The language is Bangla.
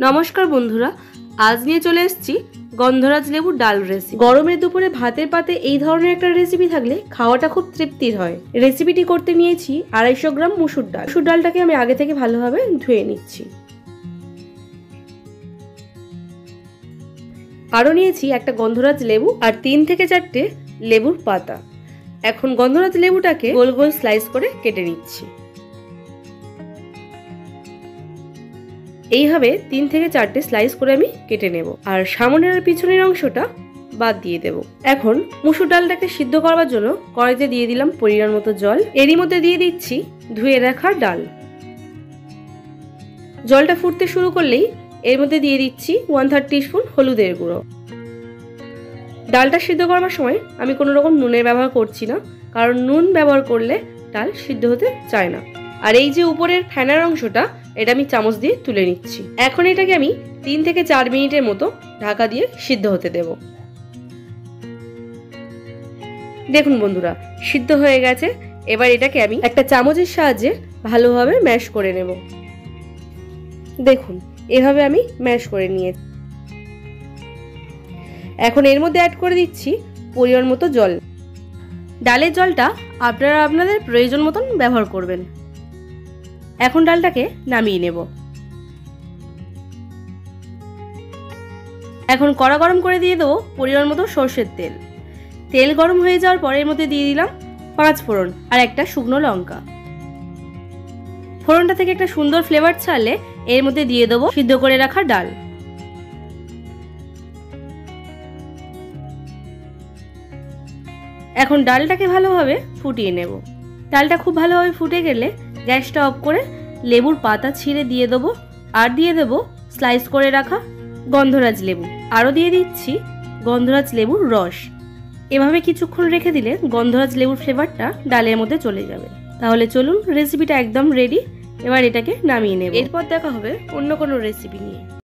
নমস্কার বন্ধুরা, আজ নিয়ে চলে এসেছি গন্ধরাজ লেবুর ডাল রেসিপি। গরমের দুপুরে ভাতের পাতে এই ধরনের একটা রেসিপি থাকলে খাওয়াটা খুব তৃপ্তির হয়। রেসিপিটি করতে নিয়েছি 250 গ্রাম মুসুর ডাল। মুসুর ডালটাকে আমি আগে থেকে ভালোভাবে ধুয়ে নিচ্ছি। আরও নিয়েছি একটা গন্ধরাজ লেবু আর 3 থেকে 4টে লেবুর পাতা। এখন গন্ধরাজ লেবুটাকে গোল গোল স্লাইস করে কেটে নিচ্ছি। এইভাবে 3 থেকে 4টে স্লাইস করে আমি কেটে নেব, আর সামনের আর পিছনের অংশটা বাদ দিয়ে দেব। এখন মুসুর ডালটাকে সিদ্ধ করবার জন্য কড়াইতে দিয়ে দিলাম পরিমাণ মতো জল। এরই মধ্যে দিয়ে দিচ্ছি ধুয়ে রাখা ডাল। জলটা ফুটতে শুরু করলেই এর মধ্যে দিয়ে দিচ্ছি 1/3 টিস্পুন হলুদের গুঁড়ো। ডালটা সিদ্ধ করবার সময় আমি কোনো রকম নুনের ব্যবহার করছি না, কারণ নুন ব্যবহার করলে ডাল সিদ্ধ হতে চায় না। আর এই যে উপরের ফেনার অংশটা, এটা আমি চামচ দিয়ে তুলে নিচ্ছি। এখন এটাকে আমি 3 থেকে 4 মিনিটের মতো ঢাকা দিয়ে সিদ্ধ হতে দেব। দেখুন বন্ধুরা, সিদ্ধ হয়ে গেছে। এবার এটাকে আমি একটা চামচের সাহায্যে ভালোভাবে ম্যাশ করে নেব। দেখুন, এভাবে আমি ম্যাশ করে নিয়েছি। এখন এর মধ্যে অ্যাড করে দিচ্ছি পরিমাণ মতো জল। ডালের জলটা আপনারা আপনাদের প্রয়োজন মতন ব্যবহার করবেন। এখন ডালটাকে নামিয়ে নেব। এখন কড়া গরম করে দিয়ে দেবো পরিমাণ মতো সর্ষের তেল। তেল গরম হয়ে যাওয়ার পর এর মধ্যে দিয়ে দিলাম 5 ফোড়ন আর একটা শুকনো লঙ্কা। ফোড়নটা থেকে একটা সুন্দর ফ্লেভার ছাড়লে এর মধ্যে দিয়ে দেবো সিদ্ধ করে রাখা ডাল। এখন ডালটাকে ভালোভাবে ফুটিয়ে নেব। ডালটা খুব ভালোভাবে ফুটে গেলে গ্যাসটা অফ করে লেবুর পাতা ছিঁড়ে দিয়ে দেবো, আর দিয়ে দেবো স্লাইস করে রাখা গন্ধরাজ লেবু। আরও দিয়ে দিচ্ছি গন্ধরাজ লেবুর রস। এভাবে কিছুক্ষণ রেখে দিলে গন্ধরাজ লেবুর ফ্লেভারটা ডালের মধ্যে চলে যাবে। তাহলে চলুন, রেসিপিটা একদম রেডি। এবার এটাকে নামিয়ে নেব। এরপর দেখা হবে অন্য কোনো রেসিপি নিয়ে।